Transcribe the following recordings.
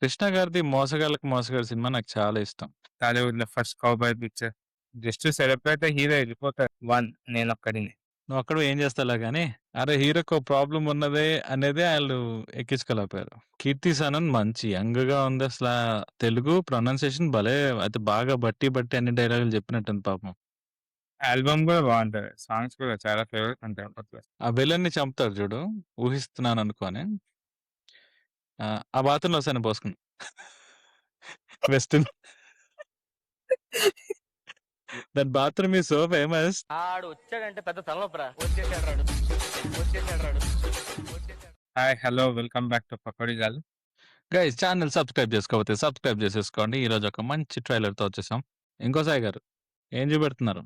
కృష్ణ గారిది 'మోసగాళ్ళకి మోసగాడు' సినిమా నాకు చాలా ఇష్టం. టాలీవుడ్‌లో first cowboy picture. Just celebrate hero ఎళ్ళిపోతాడు. 1 నేనొక్కడినే. నువ్వొక్కడివి ఏం చేస్తావులే గానీ, అరే హీరోకో ప్రాబ్లమ్ ఉన్నదే అనేదే ఆళ్ళు ఎక్కించుకోలేకపోయారు. 'కీర్తి సనన్' మంచి యంగ్‌గా ఉంది. అసలా తెలుగు ప్రొనౌన్సియేషన్ భలే అయితే బాగా బట్టి బట్టి అన్ని డైలాగులు చెప్పినట్టుంది పాపం. ఆల్బమ్ గూడా బావుంటది. సాంగ్స్ కూడా చాలా ఫేవరెట్ ఉంటాయి అప్పట్లో. ఆ విలన్ని చంపుతాడు చూడు, ఊహిస్తున్నాననుకోని. ఆ బాత్రూమ్‌లో ఒకసారి పోసుకున్నా. Western that bathroom is so famous. ఆడొచ్చాడంటే పెద్ద తలనొప్పిరా. వచ్చేసాడు రాడు. వచ్చేసాడు రాడు. వచ్చేసాడు. Hi, hello, welcome back to పకోడీగాళ్ళు. గైస్ ఛానల్ సబ్స్క్రైబ్ చేసుకోకపోతే సబ్స్క్రైబ్ చేసేసుకోండి. ఈరోజు ఒక మంచి ట్రైలర్‌తో వచ్చేసాం. ఇంకో సాయి గారు ఏం చూపెడుతున్నారు?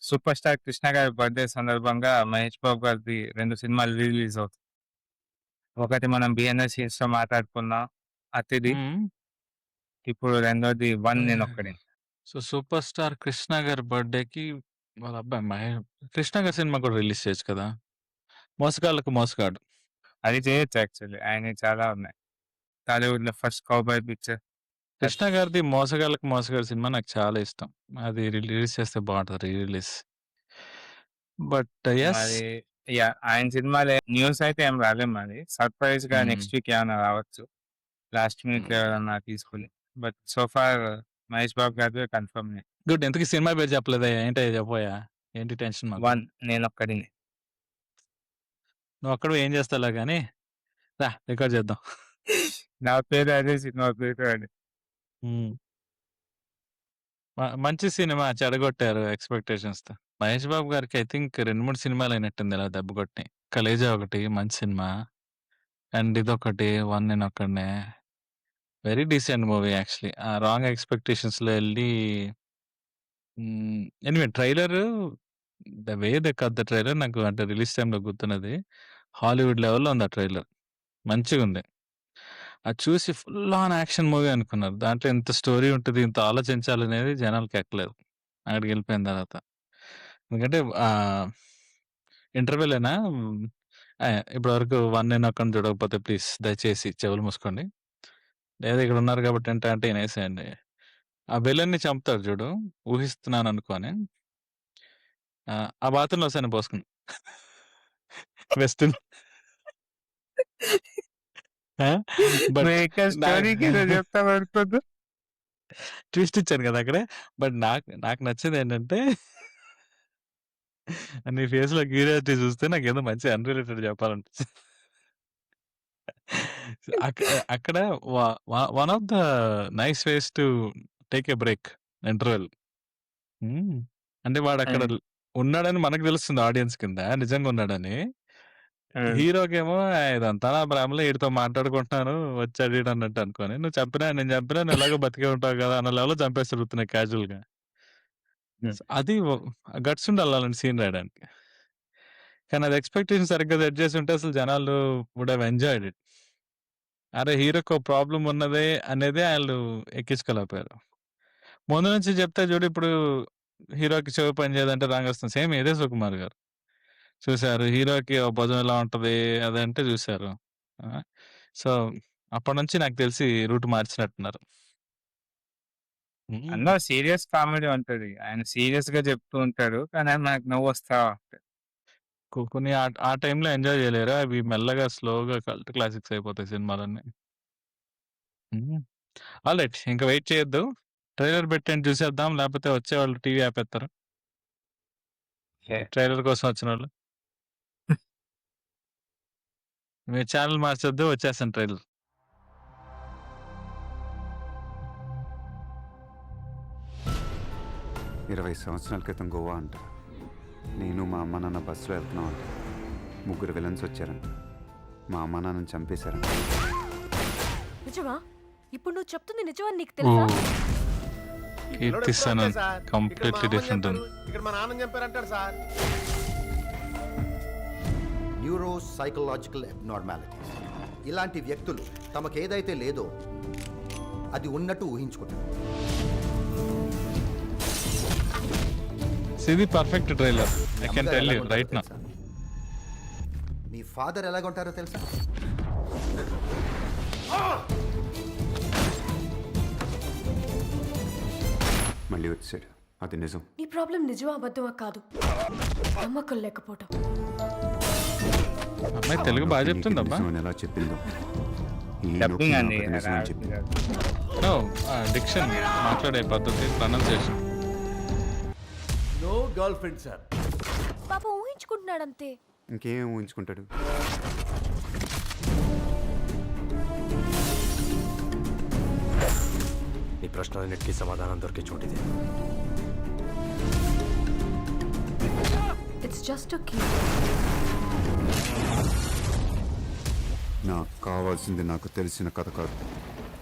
సూపర్ స్టార్ కృష్ణ గారి బర్త్‌డే సందర్భంగా మహేష్ బాబు గారిది 2 సినిమాలు రిలీజ్ అవుతాయి. ఒకటి మనం బిఎన్ఎస్ సీన్స్‌లో మాట్లాడుకున్నాం 'అతిథి'. హ్మ్. ఇప్పుడు రెండోది 1 నేనొక్కడినే. సో, సూపర్ స్టార్ కృష్ణ గారి బర్త్‌డేకి వాళ్ళ అబ్బాయి కృష్ణ గారి సినిమా కూడా రిలీజ్ చేయొచ్చు కదా! 'మోసగాళ్ళకు మోసగాడు.' అది చేయొచ్చు యాక్చువల్లీ. ఆయనయి చాలా ఉన్నాయి. టాలీవుడ్‌లో ఫస్ట్ కౌబాయ్ పిక్చర్. కృష్ణ గారిది 'మోసగాళ్ళకు మోసగాడు' సినిమా నాకు చాలా ఇష్టం. అది రిలీజ్ చేస్తే బావుంటది రీ రిలీజ్. But yes. మరి ఆయన సినిమాలే న్యూస్ అయితే ఏం రాలేదు మరి. సర్ప్రైజ్‌గా హ్మ్. నెక్స్ట్ వీక్ ఏమన్నా రావచ్చు. లాస్ట్ మినిట్‌లో హ్మ్. ఎవరన్నా తీసుకొని. But so far Mahesh Babu గారిదే కన్ఫర్మ్. గుడ్. ఇంతకీ సినిమా పేరు చెప్పలేదే? ఏంటయ్యా చెప్పోయా? ఏంటి టెన్షన్ మాకు? 1 నేనొక్కడినే. నువ్వొక్కడివి ఏం చేస్తావులే గానీ, రా రికార్డ్ చేద్దాం. నా పేరు అదే సినిమా పేరు అది. హ్మ్. మంచి సినిమా చెడగొట్టారు ఎక్స్‌పెక్టేషన్స్‌తో. మహేష్ బాబు గారికి ఐ థింక్ 2, 3 సినిమాలయినట్టుంది ఇలా దెబ్బ కొట్టినయి. 'కలేజా' ఒకటి మంచి సినిమా. అండ్ ఇదొకటి 'వన్ నేనొక్కడినే.' Very decent movie actually. ఆ రాంగ్ ఎక్స్‌పెక్టేషన్స్‌లో ఎళ్లి anyway trailer the way they cut the trailer నాకు అంటే రిలీజ్ టైమ్‌లో గుర్తున్నది. హాలీవుడ్ లెవెల్‌లో ఉంది ఆ ట్రైలర్. మంచిగుంది. అది చూసి ఫుల్ ఆన్ యాక్షన్ మూవీ అనుకున్నారు. దాంట్లో ఇంత స్టోరీ ఉంటది, ఇంత ఆలోచించాలనేది జనాలకి ఎక్కలేదు. అక్కడికెళ్ళిపోయిన తర్వాత. ఎందుకంటే ఇంటర్వెలేనా ఇప్పటివరకు 'వన్ నేనొక్కడిని' చూడకపోతే ప్లీజ్ దయచేసి చెవులు మూసుకోండి. లేదా ఇక్కడ ఉన్నారు కాబట్టి అంటే ఇనేసేయండి. ఆ విలన్ని చంపుతాడు చూడు, ఊహిస్తున్నాననుకోని. ఆ బాత్రూమ్‌లో ఒకసారి పోసుకున్నా. వెస్టర్న్ ఆ! బట్ నువ్వింకా నా స్టోరీకి ఏదో చెప్తావనుకున్నా. ట్విస్ట్ ఇచ్చాను కదా! అక్కడే. బట్ నాకు నాకు నచ్చిందేంటంటే నీ ఫేస్‌లో క్యూరియాసిటీ చూస్తే నాకేదో మంచి అన్‌రిలేటెడ్ చెప్పాలనిపించింది. అక్ అక్కడ వ వ one of the nice ways to take a break interval. హ్మ్. అంటే వాడక్కడ హ్మ్. ఉన్నాడని మనకు తెలుస్తుంది ఆడియన్స్ కింద నిజంగా ఉన్నాడని. హ్మ్. హీరోకేమో ఇదంతా నా భ్రమలే ఈడితో మాట్లాడుకుంటున్నాను వచ్చాడు ఈడు అన్నట్టు అనుకోని. నేను చంపినా నువ్వు ఎలాగో బతికే ఉంటావు కదా! అన్న లెవెల్‌లో చంపేస్తాడు ఉత్తినే క్యాజువల్‌గా. హ్మ్. అది గట్స్ ఉండాలి అలాంటి సీన్ రాయడానికి. కానీ అది ఎక్స్‌పెక్టేషన్ సరిగ్గా సెట్ చేసుంటే అసలు జనాలు వుడ్ హావ్ ఎంజాయ్డ్ ఇట్. అరే హీరోకో ప్రాబ్లమ్ ఉన్నదే అనేదే ఆళ్ళు ఎక్కించుకోలేకపోయారు. ముందు నుంచి చెప్తే చూడు ఇప్పుడు హీరోకి చెవి పని చేయదంటే రంగస్థలం సేమ్ ఇదే సుకుమార్ గారు. చూసారు హీరోకి ఓ భుజం ఇలా ఉంటది అదంటే చూసారు. ఆ! సో, అప్పటినుంచి నాకు తెలిసి రూట్ మార్చినట్టున్నారు. హ్మ్. అందులో సీరియస్ కామెడీ ఉంటది. ఆయన సీరియస్‌గా చెప్తూ ఉంటాడు. కానీ నాకు నవ్వొస్తా ఉంటది. కొన్ని ఆ టైంలో ఎంజాయ్ చేయలేరా? అవి మెల్లగా స్లోగా కల్ట్ క్లాసిక్స్ అయిపోతాయి సినిమాలన్నీ. హ్మ్. ఆల్రైట్. ఇంక వెయిట్ చేయొద్దు. ట్రైలర్ పెట్టండి చూసేద్దాం. లేపోతే వచ్చేవాళ్ళు టీవీ ఆపేత్తారు. హే. ట్రైలర్ కోసం వచ్చినోళ్ళు. మీరు ఛానెల్ మార్చొద్దు వచ్చేస్తుంది ట్రైలర్. 20 సంవత్సరాల క్రితం గోవా అంట. నేను మా అమ్మ నాన్న బస్సులో వెళ్తున్నాం అంట. ముగ్గురు విలన్స్ వచ్చారంట. మా అమ్మ నాన్నని చంపేశారంట. నిజమా? ఇప్పుడు నువ్వు చెప్తుంది నిజమని నీకు తెలుసా? ఓహ్! ఈ పిల్లోడు కీర్తి ఎప్పుడూ సనన్ అంతే సార్. ఇక్కడ మా కంప్లీట్లీ అమ్మని డిఫరెంట్ చంపారు, ఉంది. ఇక్కడ మా నాన్నని చంపారంటాడు సార్. Neuro psychological abnormalities. ఇలాంటి వ్యక్తులు తమకేదైతే లేదో అది ఉన్నట్టు ఊహించుకుంటారు. ఇది పర్ఫెక్ట్ ట్రైలర్. ఐ కెన్ అమ్మగారు టెల్ యూ ఎలాగుంటారో రైట్ నౌ. తెలుసా? మీ ఫాదర్ ఎలాగుంటారో తెలుసా? మళ్ళీ వచ్చాడు. అది నిజం. నీ ప్రాబ్లం నిజమా అబద్ధమా కాదు, నమ్మకం లేకపోవటం. అమ్మాయి తెలుగు బాగా నీకు చెప్తుందబ్బా. నిజం అని ఎలా చెప్పిందో ఈ డబ్బింగ్ నొప్పి అండి నాకు నిజం అని చెప్పింది. నో డిక్షన్, మాట్లాడే పద్ధతి, pronunciation. No girl friend sir. పాప ఊహించుకుంటున్నాడంతే. ఇంకేం ఊహించుకుంటాడు? నీ ప్రశ్నలన్నిటికీ సమాధానం దొరికే చోటిది. It's just a key. నాకు కావాల్సింది నాకు తెలిసిన కథ కాదు,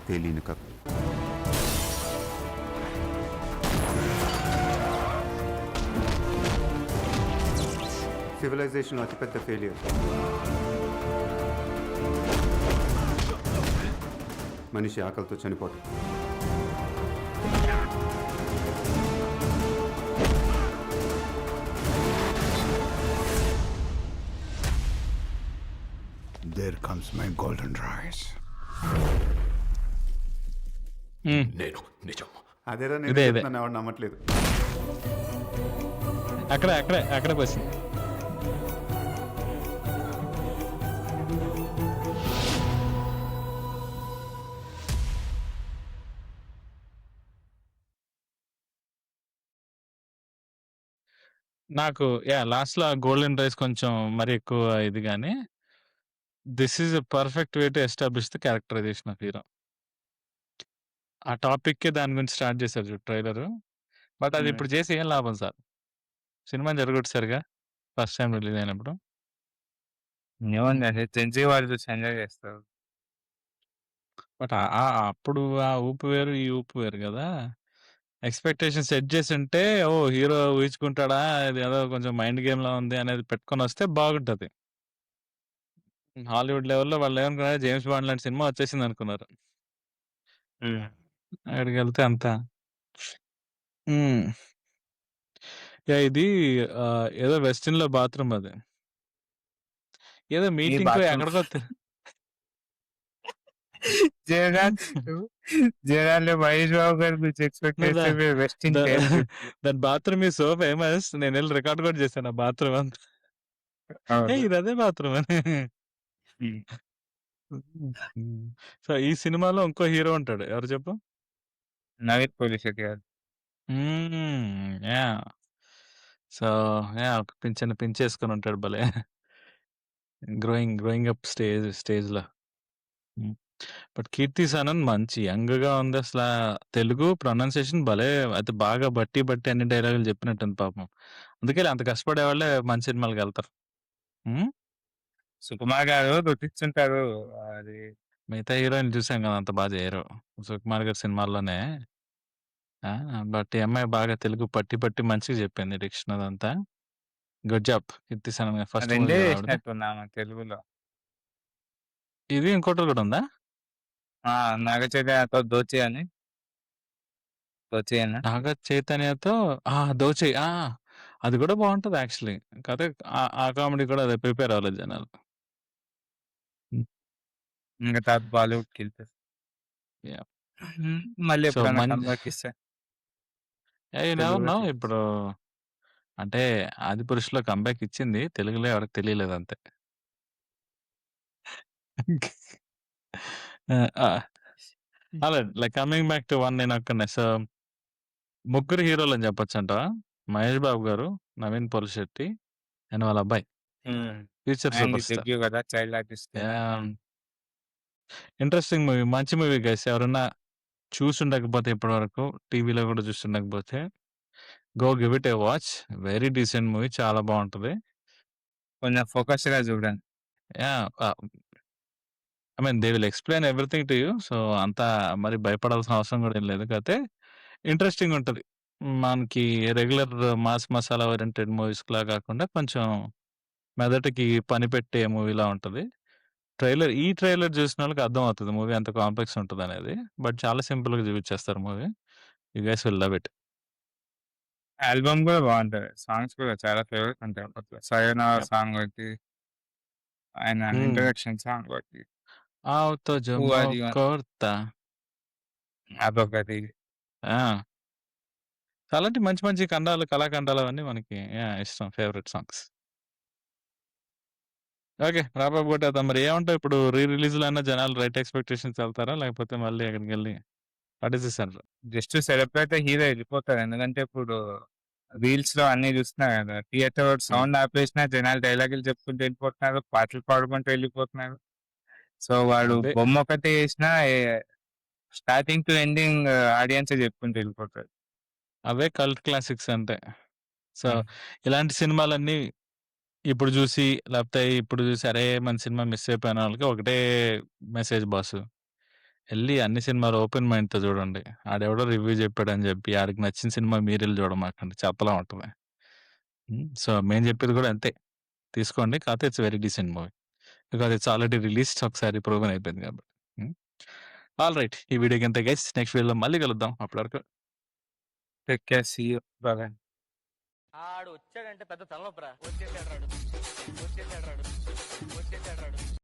తెలియని కథ. సివిలైజేషన్ అతిపెద్ద ఫెయిలియర్. మనిషి ఆకలితో చనిపోవటం. There comes my golden rice. నేను నిజం. అదేరా ఇదే, నేను ఇదే. చెప్తున్నాను, ఎవరు నమ్మట్లేదు. అక్కడే క్వశ్చన్. నాకు లాస్ట్‌లో ఆ గోల్డెన్ రైస్ కొంచెం మరి ఎక్కువ ఇది గానీ, this is a perfect way to establish the characterisation of hero. ఆ టాపిక్కే దాని గురించి స్టార్ట్ చేశారు చూడు ట్రైలరు. బట్ అది ఇప్పుడు చేసి ఏం లాభం సార్? సినిమాని జరగొట్టేసారుగా ఫస్ట్ టైమ్ రిలీజ్ అయినప్పుడు. ఏముందండి జెన్జీ వాళ్ళు చూసి ఎంజాయ్ చేస్తారు. బట్ అప్పుడు ఆ ఊపు వేరు, ఈ ఊపు వేరు గదా! ఎక్స్‌పెక్టేషన్ సెట్ చేసుంటే, ఓహ్! హీరో ఊహించుకుంటాడా? ఇది ఏదో కొంచెం మైండ్ గేమ్‌లా ఉంది అనేది పెట్టుకొనొస్తే బాగుంటది. హాలీవుడ్ లెవెల్‌లో వాళ్ళేమనుకున్నారు, 'జేమ్స్ బాండ్' లాంటి సినిమా వచ్చేసిందనుకున్నారు. అక్కడికెళ్తే అంతా. హ్మ్. ఇది ఏదో వెస్టర్న్‌లో బాత్రూమ్ అది. ఏదో ఈ మీటింగ్‌కో బాత్రూమ్ ఎక్కడికో జనాలు మహేష్ బాబు గారి గురించి ఎక్స్పెక్ట్ నువ్వు చేస్తే మీరు వెస్టిన్ ద చేయాలి. దాని బాత్రూమ్ ఈజ్ సో ఫేమస్. నేనెళ్ళి రికార్డ్ కూడా చేశాను ఆ బాత్రూమ్ అంతా. అవును. ఇదదే బాత్రూమ్ అని. హ్మ్. సో, ఈ సినిమాలో ఇంకో హీరో ఉంటాడు. ఎవరు చెప్పు? నవీన్ పోలిశెట్టి గారు. యాహ్! సో, ఒక చిన్న పించేసుకొని ఉంటాడు భలే. గ్రోయింగ్ అప్ స్టేజ్‌లో. హ్మ్. బట్ 'కీర్తి సనన్' మంచి యంగ్‌గా ఉంది అసలా. తెలుగు ప్రొనౌన్సియేషన్ భలే, అది బాగా బట్టి అన్ని డైలాగులు చెప్పినట్టుంది పాపం. అందుకే అంత కష్టపడేవాళ్ళే మంచి సినిమాలకెళ్తారు. హ్మ్. సుకుమార్ గారు రుచిస్తుంటారు. అది మిగతా హీరోయిన్‌లు చూసాం కదా! అంత చేయరు. సుకుమార్ గారి సినిమాల్లోనే. బట్ ఈ అమ్మాయి బాగా తెలుగు పట్టి మంచిగా చెప్పింది డిక్షన్ అదంతా. గుడ్ జాబ్ 'కీర్తి సనన్' గారు. ఫస్ట్ మూవీ రెండే కదా ఆవిడది. చేసినట్టున్నా ఆమె తెలుగులో. ఇది ఇంకోటి కూడా ఉందా? నాగ చైతన్యతో 'దోచి' అని. 'దోచి' అనా? నాగ చైతన్యతో 'దోచేయ్'. అది కూడా బావుంటది యాక్చువల్లీ. కాతే ఆ కామెడీ కూడా అదే ప్రిపేర్ అవ్వలేదు జనాలు. హ్మ్. ఇంక తర్వాత బాలీవుడ్‌కెళ్ళిపోయారు. యాహ్! మళ్ళీ సో, ఎప్పుడన్నా కమ్‌బ్యాక్ ఇస్తే యూ నెవర్ తెలుగులో నో. చేసి ఇప్పుడు అంటే 'ఆదిపురుషు'లో కమ్‌బ్యాక్ ఇచ్చింది. తెలుగులో ఎవరికీ తెలియలేదు అంతే. ఆ! Like coming back to one నేనొక్కడినే. సో, ముగ్గురు హీరోలని చెప్పొచ్చంటావా? 'మహేష్ బాబు' గారు, 'నవీన్ పోలిశెట్టి' అండ్ వాళ్ళ అబ్బాయి. ఫ్యూచర్ ఆయనది సూపర్ స్టార్. డెబ్యూ కదా! Child artist. Yeah! Interesting movie. మంచి మూవీ గైస్. ఎవరన్నా చూసుండకపోతే ఇప్పటివరకు, టీవీలో కూడా చూసుండకపోతే, go give it a watch. Very decent movie. చాలా బావుంటది. కొంచెం ఫోకస్డ్‌గా చూడండి. Yeah! I mean they will explain everything to you. So, అంతా మరి భయపడాల్సిన అవసరం కూడా ఏం లేదు. కాతే ఇంట్రెస్టింగ్ ఉంటది. మనకి రెగ్యులర్ మాస్ మసాలా ఓరియెంటెడ్ మూవీస్‌లా కాకుండా కొంచెం మెదడుకి పని పెట్టే మూవీలా ఉంటది. ఈ ట్రైలర్ చూసినోళ్ళకి అర్థమవుతది మూవీ ఎంత కాంప్లెక్స్ ఉంటదనేది. బట్ చాలా సింపుల్‌గా చూపించేస్తారు movie. You guys will love it. Album కూడా బావుంటది. సాంగ్స్ కూడా చాలా ఫేవరెట్ ఉంటాయి అప్పట్లో. 'సయోనారా' యాహ్! సాంగ్ ఒకటి, ఆయన హ్మ్. ఇంట్రడక్షన్ సాంగ్ ఒకటి, ఆవ్ తో జో 'హూ మో ఆర్ యూ' కోర్తా. అదొకటి. ఆ! అలాంటి మంచి మంచి ఖండాలు, కళాఖండాలు అవన్నీ మనకి ఇష్టం. Favourite songs. Okay. Wrap up కొట్టేద్దాం. మరి ఏమంటావు ఇప్పుడు రిలీజ్‌లో అన్నా జనాలు రైట్ ఎక్స్‌పెక్టేషన్స్ ఎళ్తారా? లేకపోతే మళ్ళీ అక్కడికెళ్ళి what is the centre? Just celebrate hero వెళ్ళిపోతారు. ఎందుకంటే ఇప్పుడు రీల్స్‌లో అన్నీ చూస్తున్నా కదా! థియేటర్ సౌండ్ ఆపేసినా జనాలు డైలాగులు చెప్పుకుంటూ వెళ్ళిపోతున్నారు. పాటలు పాడుకుంటూ వెళ్ళిపోతున్నారు. సో, వాడు అదే. బొమ్మ ఒకటే ఏసినా స్టార్టింగ్ టు ఎండింగ్ ఆడియన్సే చెప్పుకుంటూ వెళ్ళిపోతారు. అవే కల్ట్ క్లాసిక్స్ అంటే. సో, హ్మ్. ఇలాంటి సినిమాలన్నీ ఇప్పుడు జూసి లేకపోతే ఇప్పుడు జూసి అరే! మన సినిమా మిస్ అయిపోయిన వాళ్ళకి ఒకటే మెసేజ్ బాసు. ఎళ్లి అన్ని సినిమాలు ఓపెన్ మైండ్‌తో చూడండి. ఆడెవడో రివ్యూ చెప్పాడని చెప్పి ఆడికి నచ్చిన సినిమా మీరెళ్లి చూడమాకండి. చెత్తలా ఉంటది. సో, మేము చెప్పేది కూడా అంతే. తీసుకోండి. కాకపోతే it's very decent movie. Because it's already released ఒకసారి ప్రూవెన్ అయిపోయింది కాబట్టి. ఆల్‌రైట్. ఈ వీడియోకి ఇంతే గైస్. నెక్స్ట్ వీడియోలో మళ్ళీ కలుద్దాం. అప్పటి వరకు take care. See you. Bye. ఆడు వచ్చాడంటే పెద్ద తలనొప్పరా. వచ్చేసాడు రాడు.